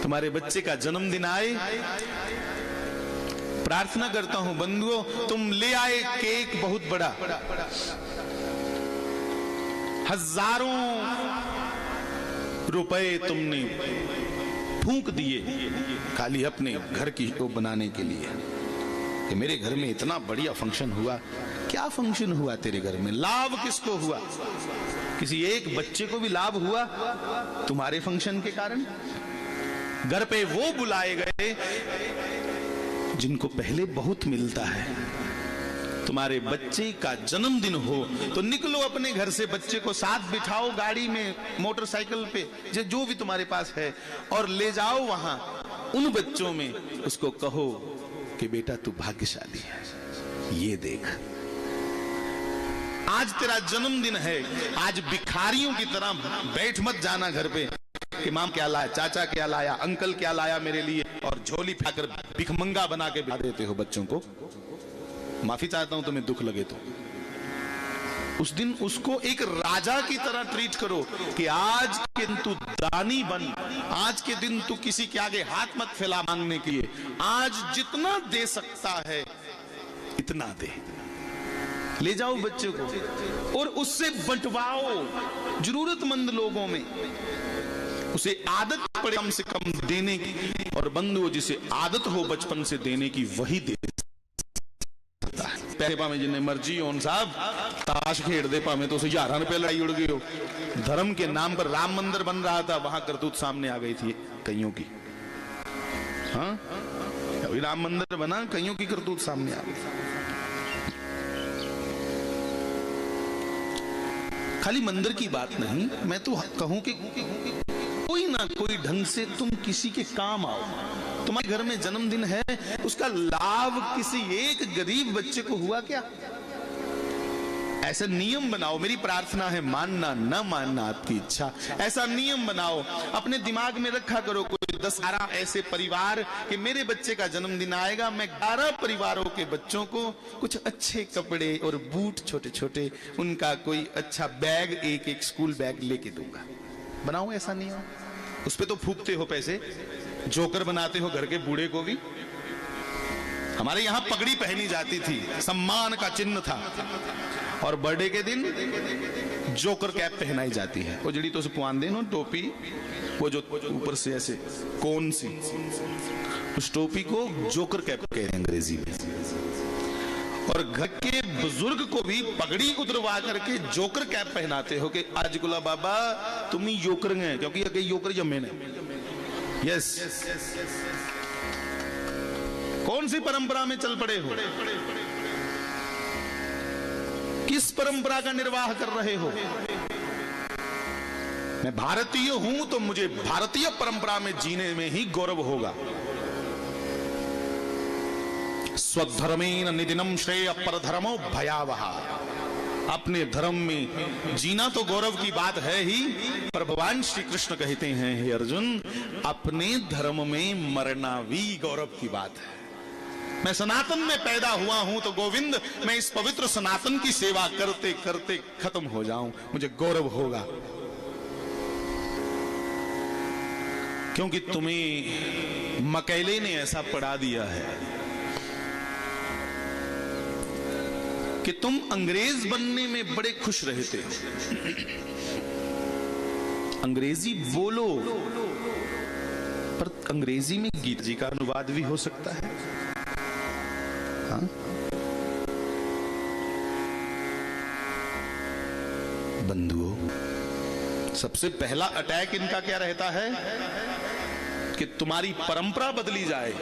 तुम्हारे बच्चे का जन्मदिन आए, प्रार्थना करता हूं बंधुओं, तुम ले आए केक बहुत बड़ा, हजारों रुपए तुमने फूंक दिए खाली अपने घर की शो बनाने के लिए कि मेरे घर में इतना बढ़िया फंक्शन हुआ। क्या फंक्शन हुआ तेरे घर में? लाभ किसको हुआ? किसी एक बच्चे को भी लाभ हुआ तुम्हारे फंक्शन के कारण? घर पे वो बुलाए गए जिनको पहले बहुत मिलता है। तुम्हारे बच्चे का जन्मदिन हो तो निकलो अपने घर से, बच्चे को साथ बिठाओ गाड़ी में, मोटरसाइकिल पे, जो भी तुम्हारे पास है, और ले जाओ वहां उन बच्चों में, उसको कहो कि बेटा तू भाग्यशाली है, ये देख आज तेरा जन्मदिन है। आज भिखारियों की तरह बैठ मत जाना घर पे कि माम क्या लाया, चाचा क्या लाया, अंकल क्या लाया मेरे लिए, और झोली फैलाकर भिखमंगा बना के बिठा देते हो बच्चों को। माफी चाहता हूं तुम्हें दुख लगे तो। उस दिन उसको एक राजा की तरह ट्रीट करो कि आज के दिन तू दानी बन, आज के दिन तू किसी के आगे हाथ मत फैला मांगने के लिए, आज जितना दे सकता है इतना दे। ले जाओ बच्चे को और उससे बंटवाओ जरूरतमंद लोगों में, उसे आदत पड़े कम से कम देने की। और बंधुओं, जिसे आदत हो बचपन से देने की वही दे सकता है। पैसे भावे जिन्हें मर्जी हो साहब, ताश खेड़ दे भावे तो 1000 रुपए लड़ाई उड़ गई हो। धर्म के नाम पर राम मंदिर बन रहा था, वहां करतूत सामने आ गई थी कईयों की। हाँ, अभी राम मंदिर बना, कईयों की करतूत सामने आ गई। खाली मंदिर की बात नहीं, मैं तो कहूं कि कोई ना कोई ढंग से तुम किसी के काम आओ। तुम्हारे घर में जन्मदिन है, उसका लाभ किसी एक गरीब बच्चे को हुआ क्या? ऐसा नियम बनाओ। मेरी प्रार्थना है, मानना न मानना आपकी इच्छा, ऐसा नियम बनाओ, अपने दिमाग में रखा करो। कोई 10-12 ऐसे परिवार कि मेरे बच्चे का जन्मदिन आएगा, मैं 12 परिवारों के बच्चों को कुछ अच्छे कपड़े और बूट छोटे छोटे, उनका कोई अच्छा बैग, एक स्कूल बैग लेके दूंगा। बनाओ ऐसा नियम। उस पे तो फूकते हो पैसे, जोकर बनाते हो घर के बूढ़े को भी। हमारे यहां पगड़ी पहनी जाती थी, सम्मान का चिन्ह था, और बर्थडे के दिन जोकर कैप पहनाई जाती है। वो जड़ी तो से पुआन देनो टोपी, वो जो ऊपर से ऐसे कौन सी, उस टोपी को जोकर कैप कहते हैं अंग्रेजी में। और घर के बुजुर्ग को भी पगड़ी उतरवा करके जोकर कैप पहनाते हो कि आज गुला बाबा तुम ही जोकर हैं, क्योंकि अगे जोकर जमे ने। यस, कौन सी परंपरा में चल पड़े हो? किस परंपरा का निर्वाह कर रहे हो? मैं भारतीय हूं तो मुझे भारतीय परंपरा में जीने में ही गौरव होगा। स्वधर्मेन निदिनम श्रेय परधर्मो भयावह। अपने धर्म में जीना तो गौरव की बात है ही, पर भगवान श्री कृष्ण कहते हैं, हे अर्जुन, अपने धर्म में मरना भी गौरव की बात है। मैं सनातन में पैदा हुआ हूं तो गोविंद, मैं इस पवित्र सनातन की सेवा करते करते खत्म हो जाऊं, मुझे गौरव होगा। क्योंकि तुम्हें मकैले ने ऐसा पढ़ा दिया है कि तुम अंग्रेज बनने में बड़े खुश रहते हो। अंग्रेजी बोलो, पर अंग्रेजी में गीता जी का अनुवाद भी हो सकता है। हाँ? बंधुओं, सबसे पहला अटैक इनका क्या रहता है कि तुम्हारी परंपरा बदली जाए।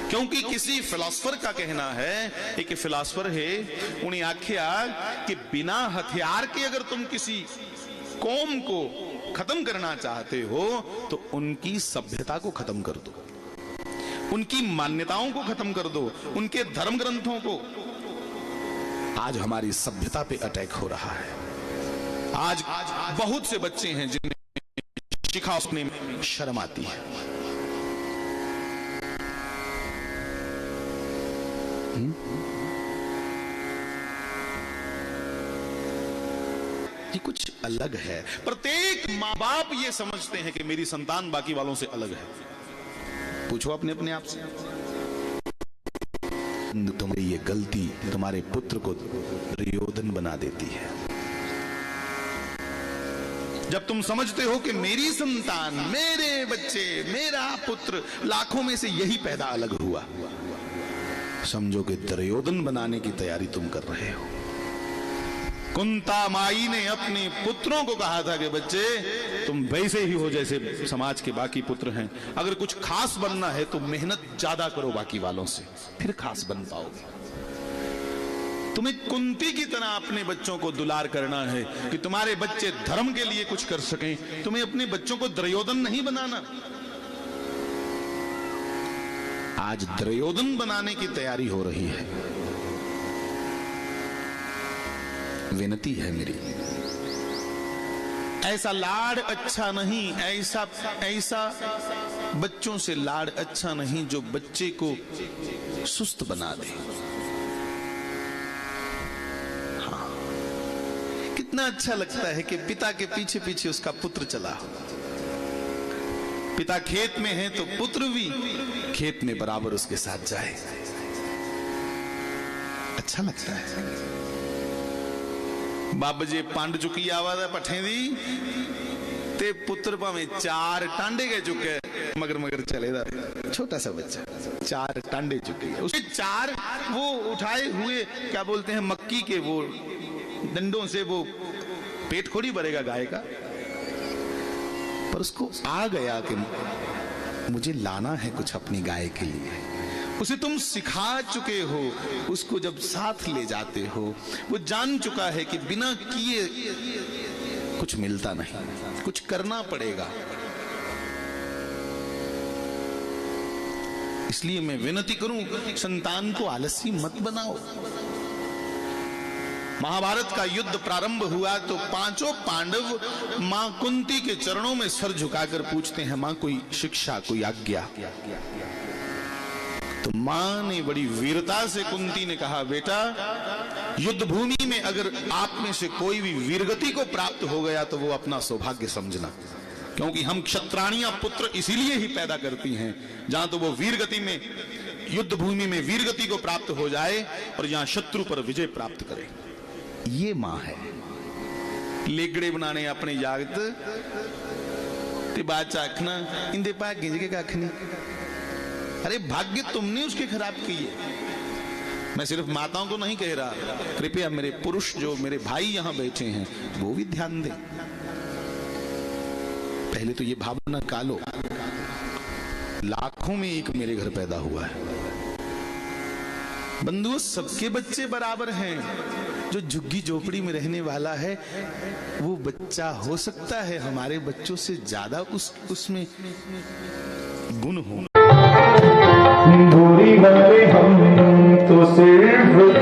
क्योंकि किसी फिलोसफर का कहना है, एक फिलोसफर है, उन्हें आख्या कि बिना हथियार के अगर तुम किसी कौम को खत्म करना चाहते हो तो उनकी सभ्यता को खत्म कर दो, उनकी मान्यताओं को खत्म कर दो, उनके धर्म ग्रंथों को। आज हमारी सभ्यता पे अटैक हो रहा है। आज बहुत से बच्चे हैं जिन्हें शिखा सुनने में शर्म आती है। ये कुछ अलग है। प्रत्येक माँ बाप ये समझते हैं कि मेरी संतान बाकी वालों से अलग है। पूछो अपने अपने आप से। तुम्हारी ये गलती तुम्हारे पुत्र को दुर्योधन बना देती है। जब तुम समझते हो कि मेरी संतान, मेरे बच्चे, मेरा पुत्र, लाखों में से यही पैदा अलग हुआ, समझो कि दुर्योधन बनाने की तैयारी तुम कर रहे हो। कुंता माई ने अपने पुत्रों को कहा था कि बच्चे तुम वैसे ही हो जैसे समाज के बाकी पुत्र हैं। अगर कुछ खास बनना है तो मेहनत ज्यादा करो बाकी वालों से, फिर खास बन पाओगे। तुम्हें कुंती की तरह अपने बच्चों को दुलार करना है कि तुम्हारे बच्चे धर्म के लिए कुछ कर सकें। तुम्हें अपने बच्चों को दुर्योधन नहीं बनाना। आज दुर्योधन बनाने की तैयारी हो रही है। विनती है मेरी, ऐसा लाड अच्छा नहीं, ऐसा बच्चों से लाड अच्छा नहीं जो बच्चे को सुस्त बना दे। हाँ, कितना अच्छा लगता है कि पिता के पीछे पीछे उसका पुत्र चला हो। पिता खेत में है तो पुत्र भी खेत में बराबर उसके साथ जाए, अच्छा लगता है। बाबा जी पंड चुकी आवाज है पठे दी ते पुत्र भावे 4 टांडे के चुके मगर मगर चलेगा। छोटा सा बच्चा 4 टांडे चुके, उसके 4 वो उठाए हुए क्या बोलते हैं मक्की के वो डंडों से वो पेट थोड़ी भरेगा गाय का। पर उसको आ गया कि मुझे लाना है कुछ अपनी गाय के लिए। उसे तुम सिखा चुके हो, उसको जब साथ ले जाते हो वो जान चुका है कि बिना किए कुछ मिलता नहीं, कुछ करना पड़ेगा। इसलिए मैं विनती करूं, संतान को आलसी मत बनाओ। महाभारत का युद्ध प्रारंभ हुआ तो 5 पांडव मां कुंती के चरणों में सर झुकाकर पूछते हैं, मां कोई शिक्षा, कोई आज्ञा। तो मां ने बड़ी वीरता से कुंती ने कहा, बेटा युद्ध भूमि में अगर आप में से कोई भी वीरगति को प्राप्त हो गया तो वो अपना सौभाग्य समझना, क्योंकि हम क्षत्राणियां पुत्र इसीलिए ही पैदा करती हैं जहां तो वो वीरगति में, युद्ध भूमि में वीरगति को प्राप्त हो जाए और जहां शत्रु पर विजय प्राप्त करे। ये मां है। लेगड़े बनाने अपने जागत ते बाद चाखना इंदे पाग गिंज के काखनी। अरे भाग्य तुमने उसके खराब किए। मैं सिर्फ माताओं को नहीं कह रहा, कृपया मेरे पुरुष जो मेरे भाई यहां बैठे हैं वो भी ध्यान दें। पहले तो ये भावना कालो, लाखों में एक मेरे घर पैदा हुआ है। बंधुओं, सबके बच्चे बराबर हैं। जो झुग्गी झोपड़ी में रहने वाला है वो बच्चा हो सकता है हमारे बच्चों से ज्यादा उसमें गुण हो। दूरी वाले हम तो सिर्फ